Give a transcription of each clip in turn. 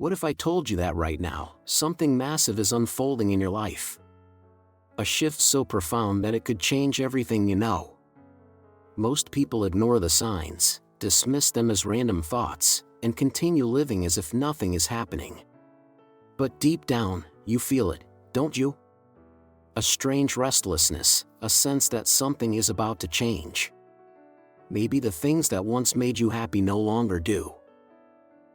What if I told you that right now, something massive is unfolding in your life? A shift so profound that it could change everything you know. Most people ignore the signs, dismiss them as random thoughts, and continue living as if nothing is happening. But deep down, you feel it, don't you? A strange restlessness, a sense that something is about to change. Maybe the things that once made you happy no longer do.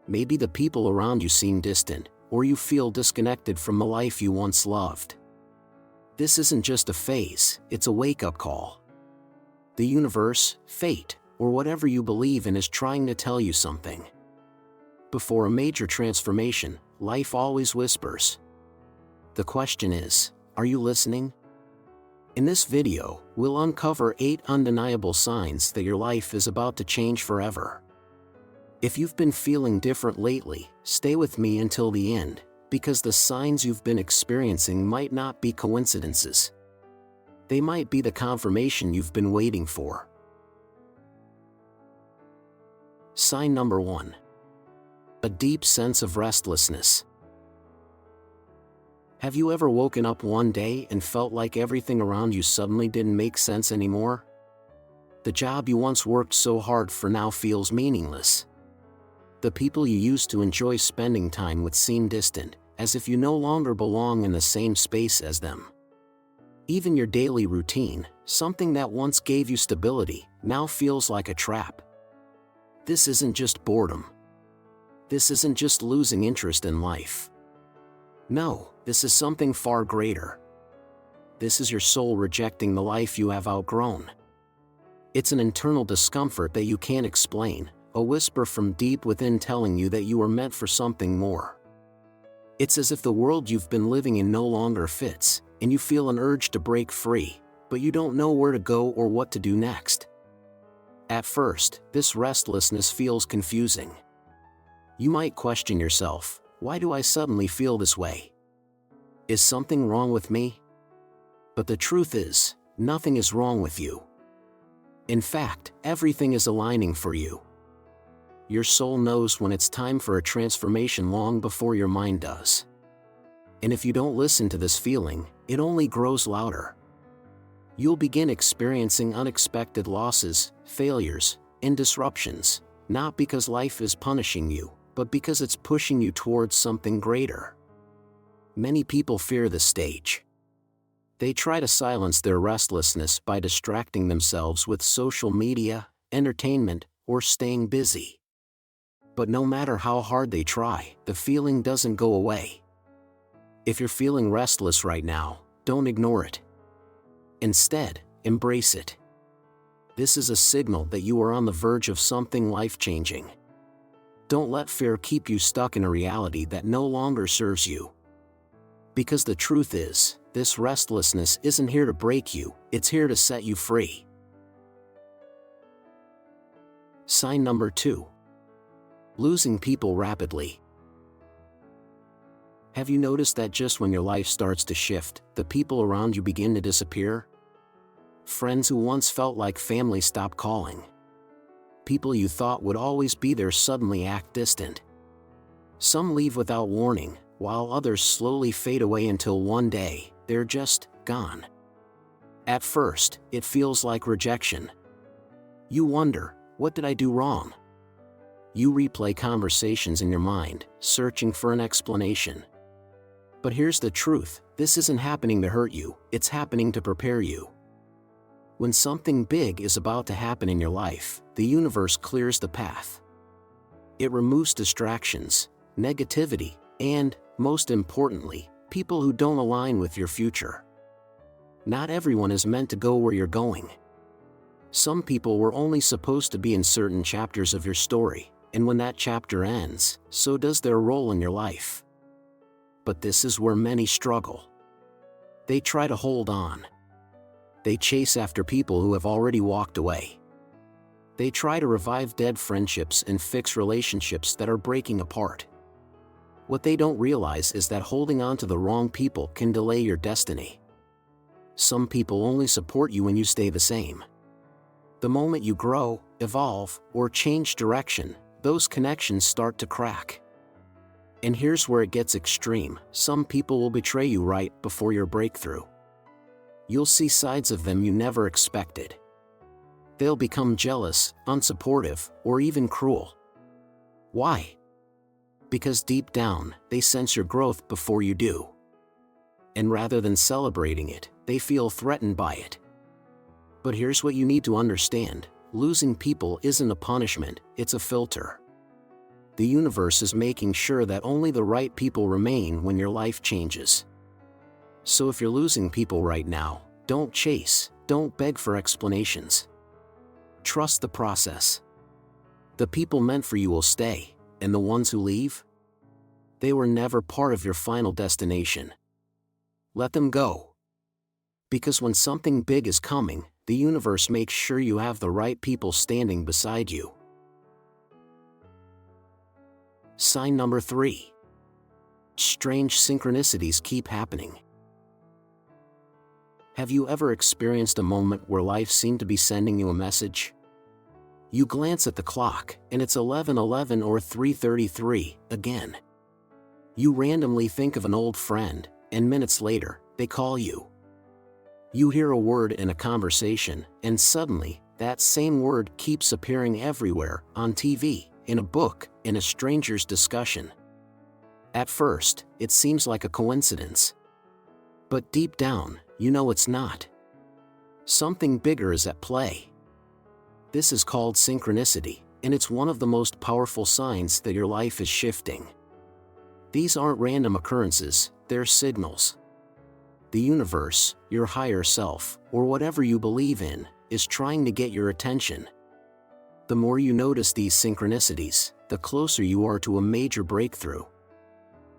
Maybe the people around you seem distant, or you feel disconnected from the life you once loved. This isn't just a phase, it's a wake-up call. The universe, fate, or whatever you believe in is trying to tell you something. Before a major transformation, life always whispers. The question is, are you listening? In this video, we'll uncover 8 undeniable signs that your life is about to change forever. If you've been feeling different lately, stay with me until the end, because the signs you've been experiencing might not be coincidences. They might be the confirmation you've been waiting for. Sign number 1. A deep sense of restlessness. Have you ever woken up one day and felt like everything around you suddenly didn't make sense anymore? The job you once worked so hard for now feels meaningless. The people you used to enjoy spending time with seem distant, as if you no longer belong in the same space as them. Even your daily routine, something that once gave you stability, now feels like a trap. This isn't just boredom. This isn't just losing interest in life. No, this is something far greater. This is your soul rejecting the life you have outgrown. It's an internal discomfort that you can't explain, a whisper from deep within telling you that you are meant for something more. It's as if the world you've been living in no longer fits, and you feel an urge to break free, but you don't know where to go or what to do next. At first, this restlessness feels confusing. You might question yourself, why do I suddenly feel this way? Is something wrong with me? But the truth is, nothing is wrong with you. In fact, everything is aligning for you. Your soul knows when it's time for a transformation long before your mind does. And if you don't listen to this feeling, it only grows louder. You'll begin experiencing unexpected losses, failures, and disruptions, not because life is punishing you, but because it's pushing you towards something greater. Many people fear this stage. They try to silence their restlessness by distracting themselves with social media, entertainment, or staying busy. But no matter how hard they try, the feeling doesn't go away. If you're feeling restless right now, don't ignore it. Instead, embrace it. This is a signal that you are on the verge of something life-changing. Don't let fear keep you stuck in a reality that no longer serves you. Because the truth is, this restlessness isn't here to break you, it's here to set you free. Sign number 2. Losing people rapidly. Have you noticed that just when your life starts to shift, the people around you begin to disappear? Friends who once felt like family stop calling. People you thought would always be there suddenly act distant. Some leave without warning, while others slowly fade away until one day, they're just gone. At first, it feels like rejection. You wonder, what did I do wrong? You replay conversations in your mind, searching for an explanation. But here's the truth, this isn't happening to hurt you, it's happening to prepare you. When something big is about to happen in your life, the universe clears the path. It removes distractions, negativity, and, most importantly, people who don't align with your future. Not everyone is meant to go where you're going. Some people were only supposed to be in certain chapters of your story, and when that chapter ends, so does their role in your life. But this is where many struggle. They try to hold on. They chase after people who have already walked away. They try to revive dead friendships and fix relationships that are breaking apart. What they don't realize is that holding on to the wrong people can delay your destiny. Some people only support you when you stay the same. The moment you grow, evolve, or change direction, those connections start to crack. And here's where it gets extreme. Some people will betray you right before your breakthrough. You'll see sides of them you never expected. They'll become jealous, unsupportive, or even cruel. Why? Because deep down, they sense your growth before you do. And rather than celebrating it, they feel threatened by it. But here's what you need to understand: losing people isn't a punishment, it's a filter. The universe is making sure that only the right people remain when your life changes. So if you're losing people right now, don't chase, don't beg for explanations. Trust the process. The people meant for you will stay, and the ones who leave? They were never part of your final destination. Let them go. Because when something big is coming, the universe makes sure you have the right people standing beside you. Sign number 3. Strange synchronicities keep happening. Have you ever experienced a moment where life seemed to be sending you a message? You glance at the clock, and it's 11:11 or 3:33 again. You randomly think of an old friend, and minutes later, they call you. You hear a word in a conversation, and suddenly, that same word keeps appearing everywhere, on TV, in a book, in a stranger's discussion. At first, it seems like a coincidence. But deep down, you know it's not. Something bigger is at play. This is called synchronicity, and it's one of the most powerful signs that your life is shifting. These aren't random occurrences, they're signals. The universe, your higher self, or whatever you believe in, is trying to get your attention. The more you notice these synchronicities, the closer you are to a major breakthrough.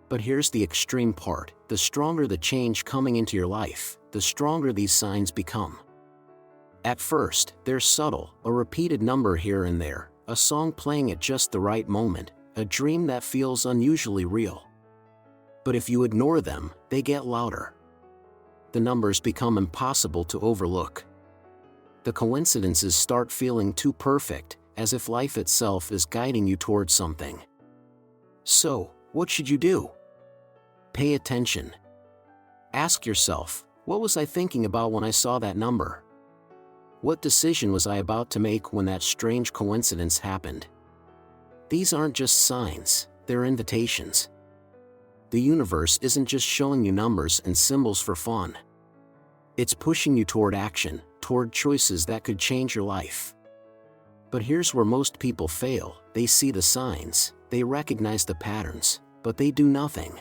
But here's the extreme part: the stronger the change coming into your life, the stronger these signs become. At first, they're subtle, a repeated number here and there, a song playing at just the right moment, a dream that feels unusually real. But if you ignore them, they get louder. The numbers become impossible to overlook. The coincidences start feeling too perfect, as if life itself is guiding you towards something. So, what should you do? Pay attention. Ask yourself, what was I thinking about when I saw that number? What decision was I about to make when that strange coincidence happened? These aren't just signs, they're invitations. The universe isn't just showing you numbers and symbols for fun. It's pushing you toward action, toward choices that could change your life. But here's where most people fail: they see the signs, they recognize the patterns, but they do nothing.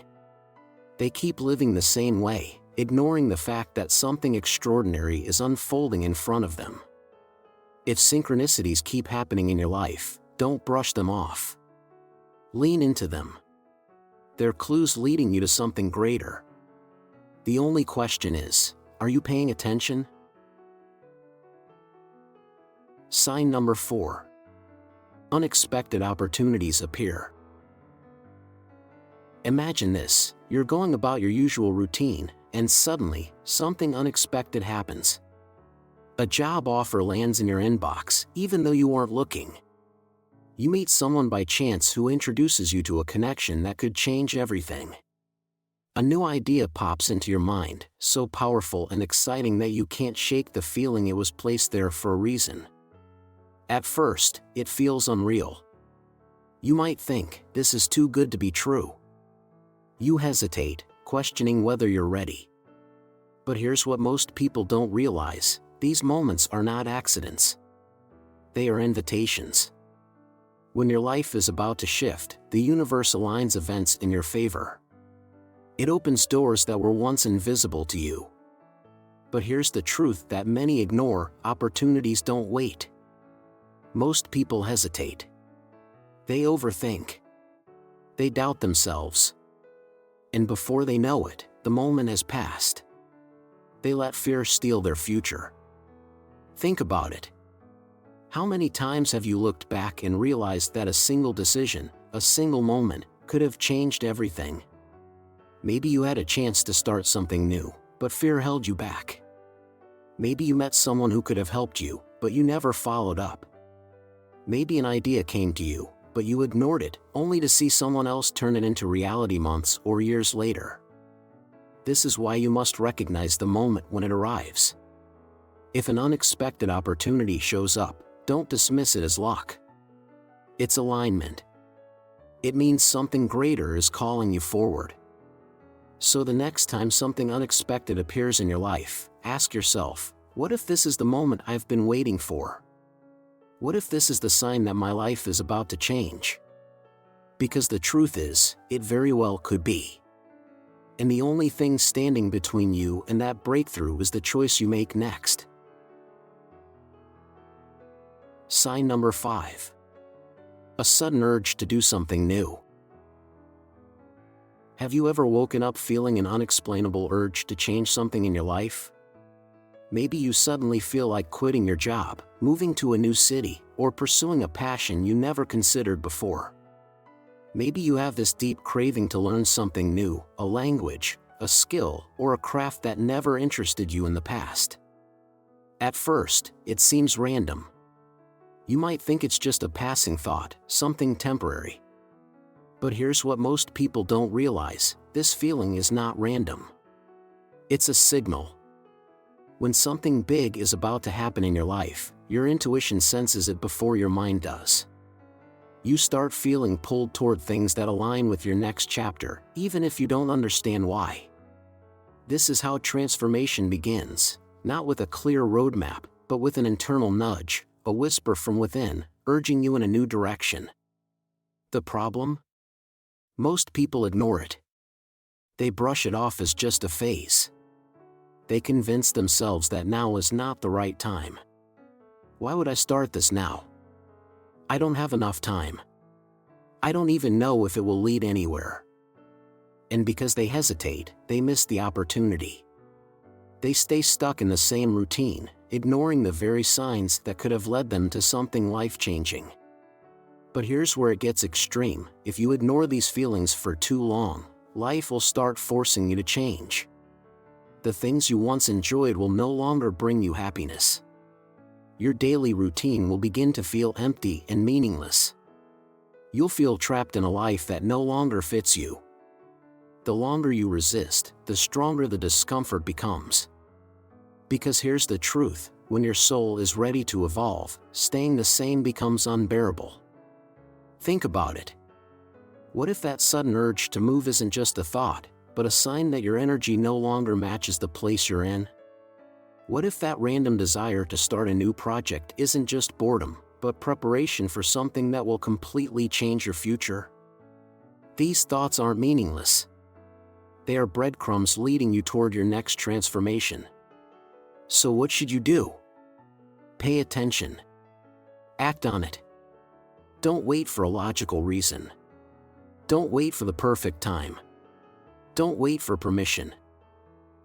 They keep living the same way, ignoring the fact that something extraordinary is unfolding in front of them. If synchronicities keep happening in your life, don't brush them off. Lean into them. They're clues leading you to something greater. The only question is, are you paying attention? Sign number 4. Unexpected opportunities appear. Imagine this: you're going about your usual routine, and suddenly, something unexpected happens. A job offer lands in your inbox, even though you weren't looking. You meet someone by chance who introduces you to a connection that could change everything. A new idea pops into your mind, so powerful and exciting that you can't shake the feeling it was placed there for a reason. At first, it feels unreal. You might think, this is too good to be true. You hesitate, questioning whether you're ready. But here's what most people don't realize: these moments are not accidents. They are invitations. When your life is about to shift, the universe aligns events in your favor. It opens doors that were once invisible to you. But here's the truth that many ignore: opportunities don't wait. Most people hesitate. They overthink. They doubt themselves. And before they know it, the moment has passed. They let fear steal their future. Think about it. How many times have you looked back and realized that a single decision, a single moment, could have changed everything? Maybe you had a chance to start something new, but fear held you back. Maybe you met someone who could have helped you, but you never followed up. Maybe an idea came to you, but you ignored it, only to see someone else turn it into reality months or years later. This is why you must recognize the moment when it arrives. If an unexpected opportunity shows up, don't dismiss it as luck. It's alignment. It means something greater is calling you forward. So the next time something unexpected appears in your life, ask yourself, what if this is the moment I've been waiting for? What if this is the sign that my life is about to change? Because the truth is, it very well could be. And the only thing standing between you and that breakthrough is the choice you make next. Sign number 5. A sudden urge to do something new. Have you ever woken up feeling an unexplainable urge to change something in your life? Maybe you suddenly feel like quitting your job, moving to a new city, or pursuing a passion you never considered before. Maybe you have this deep craving to learn something new, a language, a skill, or a craft that never interested you in the past. At first, it seems random. You might think it's just a passing thought, something temporary. But here's what most people don't realize: this feeling is not random. It's a signal. When something big is about to happen in your life, your intuition senses it before your mind does. You start feeling pulled toward things that align with your next chapter, even if you don't understand why. This is how transformation begins, not with a clear roadmap, but with an internal nudge, a whisper from within, urging you in a new direction. The problem? Most people ignore it. They brush it off as just a phase. They convince themselves that now is not the right time. Why would I start this now? I don't have enough time. I don't even know if it will lead anywhere. And because they hesitate, they miss the opportunity. They stay stuck in the same routine, ignoring the very signs that could have led them to something life-changing. But here's where it gets extreme: if you ignore these feelings for too long, life will start forcing you to change. The things you once enjoyed will no longer bring you happiness. Your daily routine will begin to feel empty and meaningless. You'll feel trapped in a life that no longer fits you. The longer you resist, the stronger the discomfort becomes. Because here's the truth: when your soul is ready to evolve, staying the same becomes unbearable. Think about it. What if that sudden urge to move isn't just a thought, but a sign that your energy no longer matches the place you're in? What if that random desire to start a new project isn't just boredom, but preparation for something that will completely change your future? These thoughts aren't meaningless. They are breadcrumbs leading you toward your next transformation. So what should you do? Pay attention. Act on it. Don't wait for a logical reason. Don't wait for the perfect time. Don't wait for permission.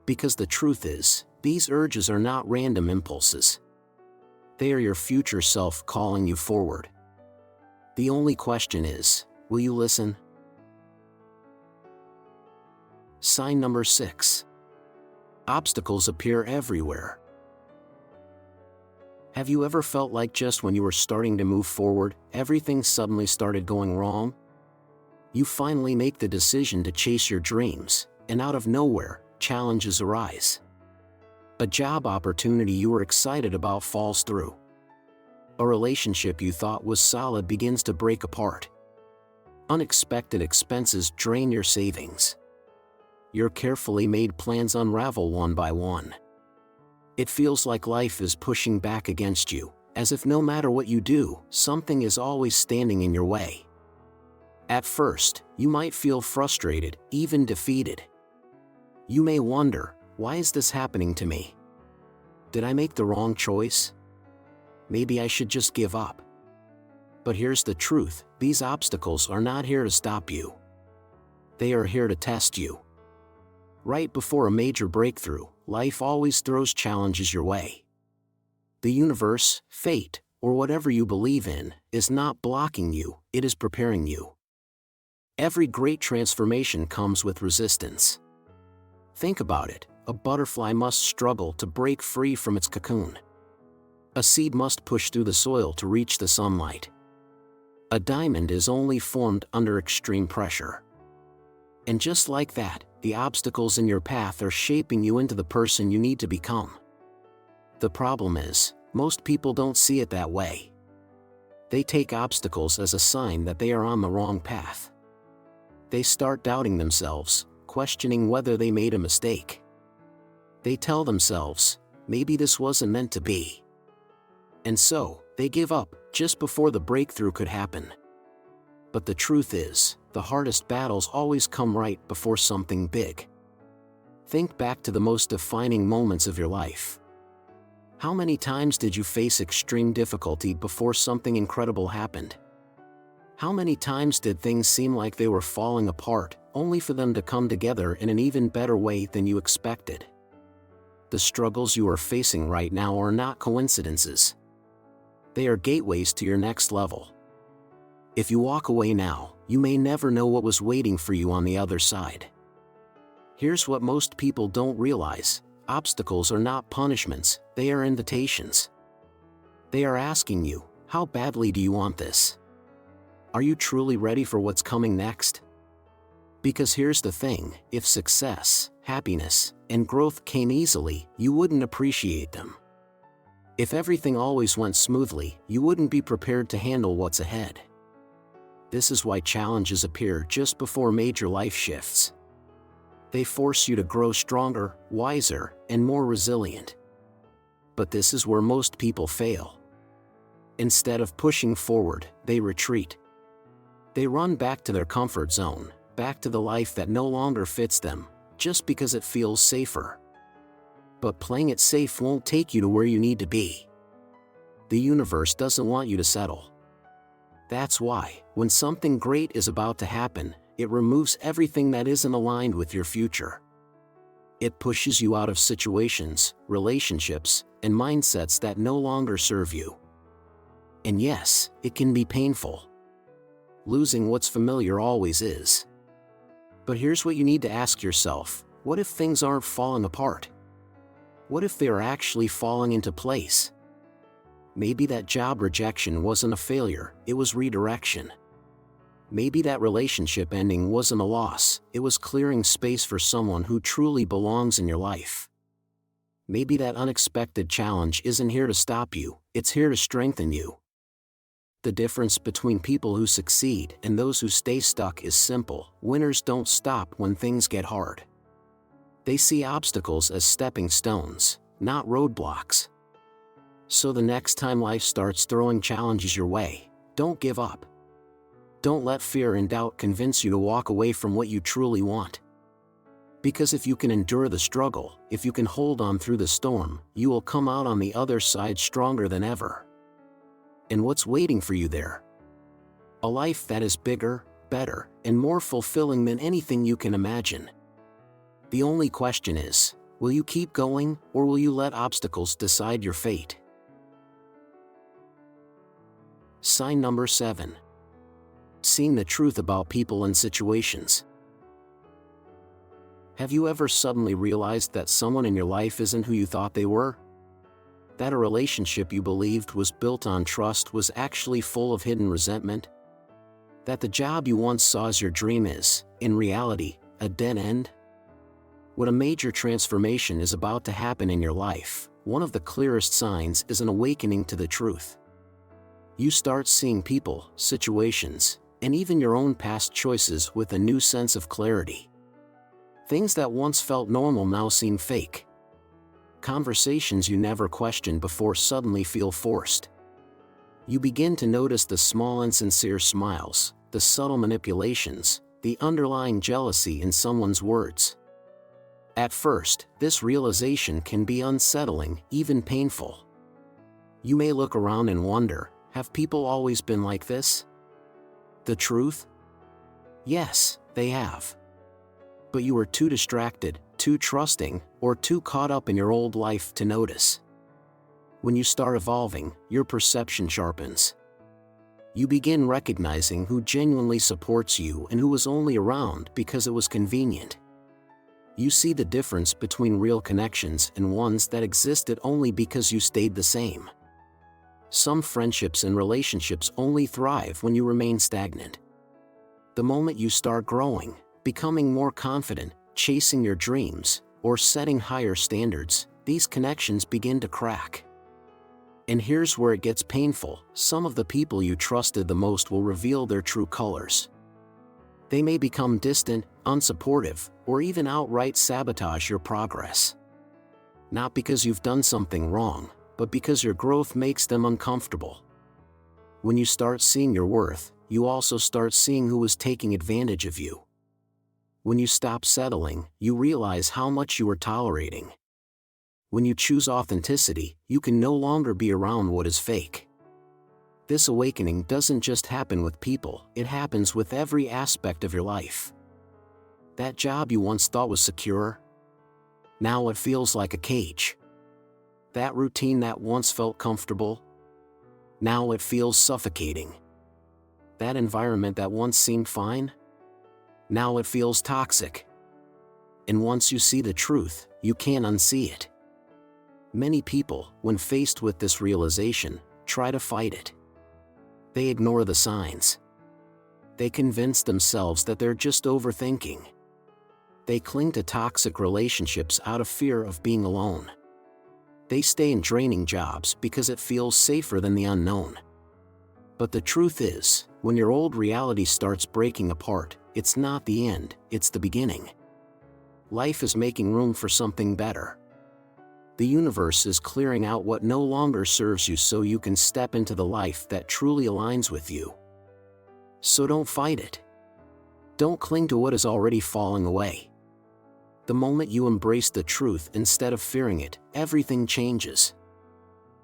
Because the truth is, these urges are not random impulses. They are your future self calling you forward. The only question is, will you listen? Sign number 6. Obstacles appear everywhere. Have you ever felt like just when you were starting to move forward, everything suddenly started going wrong? You finally make the decision to chase your dreams, and out of nowhere, challenges arise. A job opportunity you were excited about falls through. A relationship you thought was solid begins to break apart. Unexpected expenses drain your savings. Your carefully made plans unravel one by one. It feels like life is pushing back against you, as if no matter what you do, something is always standing in your way. At first, you might feel frustrated, even defeated. You may wonder, why is this happening to me? Did I make the wrong choice? Maybe I should just give up. But here's the truth: these obstacles are not here to stop you. They are here to test you. Right before a major breakthrough, life always throws challenges your way. The universe, fate, or whatever you believe in, is not blocking you, it is preparing you. Every great transformation comes with resistance. Think about it: a butterfly must struggle to break free from its cocoon. A seed must push through the soil to reach the sunlight. A diamond is only formed under extreme pressure. And just like that, the obstacles in your path are shaping you into the person you need to become. The problem is, most people don't see it that way. They take obstacles as a sign that they are on the wrong path. They start doubting themselves, questioning whether they made a mistake. They tell themselves, maybe this wasn't meant to be. And so, they give up, just before the breakthrough could happen. But the truth is, the hardest battles always come right before something big. Think back to the most defining moments of your life. How many times did you face extreme difficulty before something incredible happened? How many times did things seem like they were falling apart, only for them to come together in an even better way than you expected? The struggles you are facing right now are not coincidences. They are gateways to your next level. If you walk away now, you may never know what was waiting for you on the other side. Here's what most people don't realize: obstacles are not punishments, they are invitations. They are asking you, how badly do you want this? Are you truly ready for what's coming next? Because here's the thing, if success, happiness, and growth came easily, you wouldn't appreciate them. If everything always went smoothly, you wouldn't be prepared to handle what's ahead. This is why challenges appear just before major life shifts. They force you to grow stronger, wiser, and more resilient. But this is where most people fail. Instead of pushing forward, they retreat. They run back to their comfort zone, back to the life that no longer fits them, just because it feels safer. But playing it safe won't take you to where you need to be. The universe doesn't want you to settle. That's why, when something great is about to happen, it removes everything that isn't aligned with your future. It pushes you out of situations, relationships, and mindsets that no longer serve you. And yes, it can be painful. Losing what's familiar always is. But here's what you need to ask yourself: what if things aren't falling apart? What if they are actually falling into place? Maybe that job rejection wasn't a failure, it was redirection. Maybe that relationship ending wasn't a loss, it was clearing space for someone who truly belongs in your life. Maybe that unexpected challenge isn't here to stop you, it's here to strengthen you. The difference between people who succeed and those who stay stuck is simple: winners don't stop when things get hard. They see obstacles as stepping stones, not roadblocks. So the next time life starts throwing challenges your way, don't give up. Don't let fear and doubt convince you to walk away from what you truly want. Because if you can endure the struggle, if you can hold on through the storm, you will come out on the other side stronger than ever. And what's waiting for you there? A life that is bigger, better, and more fulfilling than anything you can imagine. The only question is, will you keep going, or will you let obstacles decide your fate? Sign number 7. Seeing the truth about people and situations. Have you ever suddenly realized that someone in your life isn't who you thought they were? That a relationship you believed was built on trust was actually full of hidden resentment? That the job you once saw as your dream is, in reality, a dead end? When a major transformation is about to happen in your life, one of the clearest signs is an awakening to the truth. You start seeing people, situations, and even your own past choices with a new sense of clarity. Things that once felt normal now seem fake. Conversations you never questioned before suddenly feel forced. You begin to notice the small insincere smiles, the subtle manipulations, the underlying jealousy in someone's words. At first, this realization can be unsettling, even painful. You may look around and wonder, have people always been like this? The truth? Yes, they have. But you were too distracted, too trusting, or too caught up in your old life to notice. When you start evolving, your perception sharpens. You begin recognizing who genuinely supports you and who was only around because it was convenient. You see the difference between real connections and ones that existed only because you stayed the same. Some friendships and relationships only thrive when you remain stagnant. The moment you start growing, becoming more confident, chasing your dreams, or setting higher standards, these connections begin to crack. And here's where it gets painful: some of the people you trusted the most will reveal their true colors. They may become distant, unsupportive, or even outright sabotage your progress. Not because you've done something wrong, but because your growth makes them uncomfortable. When you start seeing your worth, you also start seeing who is taking advantage of you. When you stop settling, you realize how much you are tolerating. When you choose authenticity, you can no longer be around what is fake. This awakening doesn't just happen with people, it happens with every aspect of your life. That job you once thought was secure, now it feels like a cage. That routine that once felt comfortable, now it feels suffocating. That environment that once seemed fine, now it feels toxic. And once you see the truth, you can't unsee it. Many people, when faced with this realization, try to fight it. They ignore the signs. They convince themselves that they're just overthinking. They cling to toxic relationships out of fear of being alone. They stay in draining jobs because it feels safer than the unknown. But the truth is, when your old reality starts breaking apart, it's not the end, it's the beginning. Life is making room for something better. The universe is clearing out what no longer serves you so you can step into the life that truly aligns with you. So don't fight it. Don't cling to what is already falling away. The moment you embrace the truth instead of fearing it, everything changes.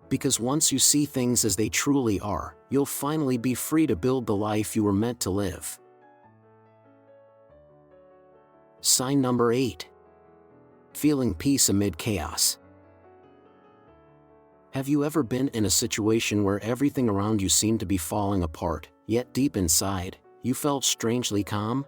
Because once you see things as they truly are, you'll finally be free to build the life you were meant to live. Sign number 8. Feeling peace amid chaos. Have you ever been in a situation where everything around you seemed to be falling apart, yet deep inside, you felt strangely calm?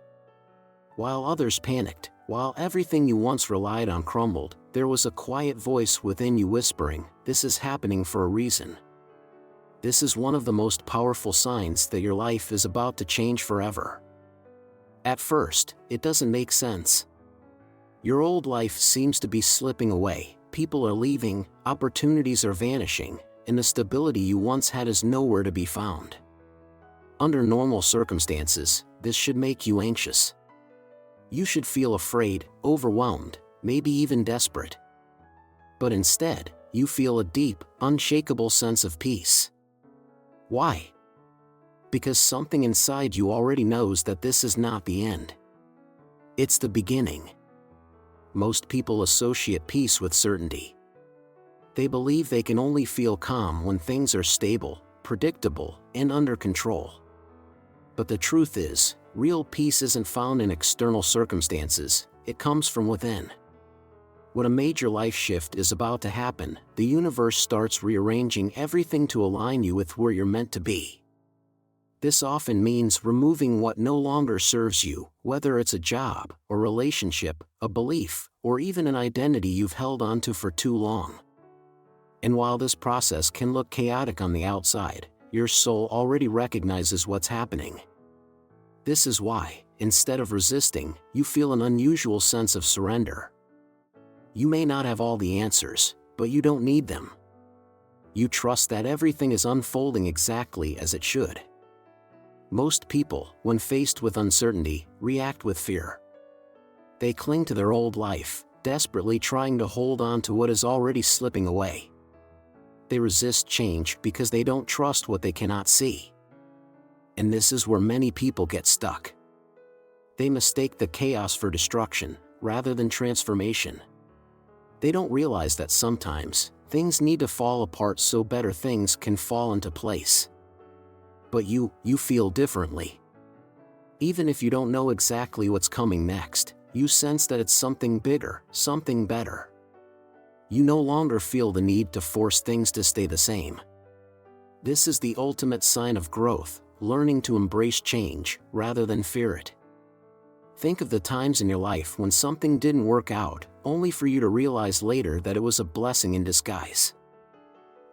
While others panicked, while everything you once relied on crumbled, there was a quiet voice within you whispering, "This is happening for a reason." This is one of the most powerful signs that your life is about to change forever. At first, it doesn't make sense. Your old life seems to be slipping away, people are leaving, opportunities are vanishing, and the stability you once had is nowhere to be found. Under normal circumstances, this should make you anxious. You should feel afraid, overwhelmed, maybe even desperate. But instead, you feel a deep, unshakable sense of peace. Why? Because something inside you already knows that this is not the end. It's the beginning. Most people associate peace with certainty. They believe they can only feel calm when things are stable, predictable, and under control. But the truth is, real peace isn't found in external circumstances, it comes from within. When a major life shift is about to happen, the universe starts rearranging everything to align you with where you're meant to be. This often means removing what no longer serves you, whether it's a job, a relationship, a belief, or even an identity you've held onto for too long. And while this process can look chaotic on the outside, your soul already recognizes what's happening. This is why, instead of resisting, you feel an unusual sense of surrender. You may not have all the answers, but you don't need them. You trust that everything is unfolding exactly as it should. Most people, when faced with uncertainty, react with fear. They cling to their old life, desperately trying to hold on to what is already slipping away. They resist change because they don't trust what they cannot see. And this is where many people get stuck. They mistake the chaos for destruction, rather than transformation. They don't realize that sometimes, things need to fall apart so better things can fall into place. But you feel differently. Even if you don't know exactly what's coming next, you sense that it's something bigger, something better. You no longer feel the need to force things to stay the same. This is the ultimate sign of growth, learning to embrace change, rather than fear it. Think of the times in your life when something didn't work out, only for you to realize later that it was a blessing in disguise.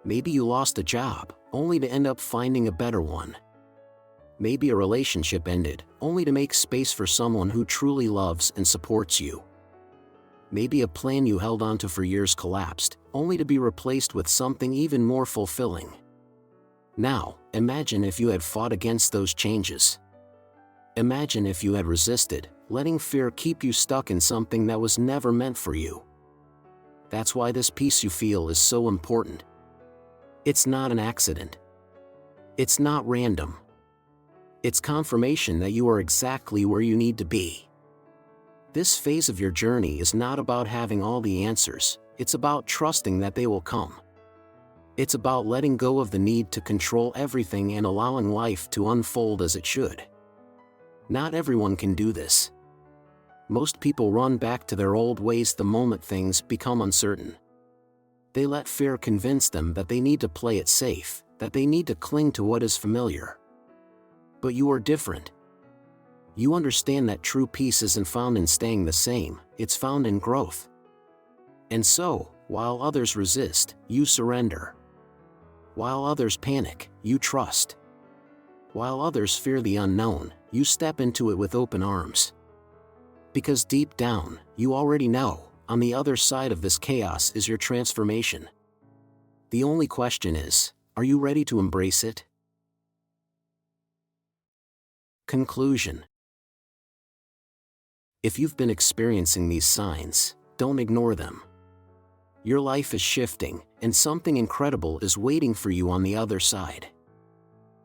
Maybe you lost a job, only to end up finding a better one. Maybe a relationship ended, only to make space for someone who truly loves and supports you. Maybe a plan you held onto for years collapsed, only to be replaced with something even more fulfilling. Now, imagine if you had fought against those changes. Imagine if you had resisted, letting fear keep you stuck in something that was never meant for you. That's why this peace you feel is so important. It's not an accident. It's not random. It's confirmation that you are exactly where you need to be. This phase of your journey is not about having all the answers, it's about trusting that they will come. It's about letting go of the need to control everything and allowing life to unfold as it should. Not everyone can do this. Most people run back to their old ways the moment things become uncertain. They let fear convince them that they need to play it safe, that they need to cling to what is familiar. But you are different. You understand that true peace isn't found in staying the same, it's found in growth. And so, while others resist, you surrender. While others panic, you trust. While others fear the unknown, you step into it with open arms. Because deep down, you already know, on the other side of this chaos is your transformation. The only question is, are you ready to embrace it? Conclusion. If you've been experiencing these signs, don't ignore them. Your life is shifting, and something incredible is waiting for you on the other side.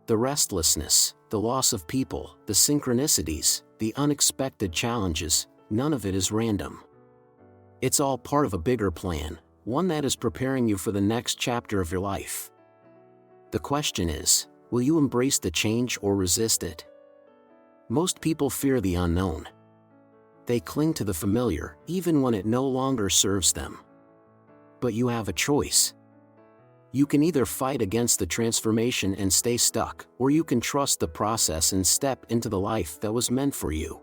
The restlessness, the loss of people, the synchronicities, the unexpected challenges, none of it is random. It's all part of a bigger plan, one that is preparing you for the next chapter of your life. The question is, will you embrace the change or resist it? Most people fear the unknown. They cling to the familiar, even when it no longer serves them. But you have a choice. You can either fight against the transformation and stay stuck, or you can trust the process and step into the life that was meant for you.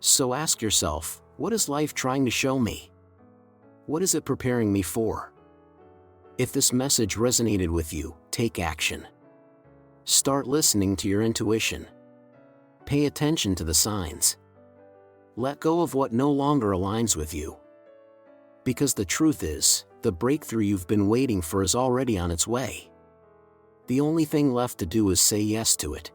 So ask yourself, what is life trying to show me? What is it preparing me for? If this message resonated with you, take action. Start listening to your intuition. Pay attention to the signs. Let go of what no longer aligns with you. Because the truth is, the breakthrough you've been waiting for is already on its way. The only thing left to do is say yes to it.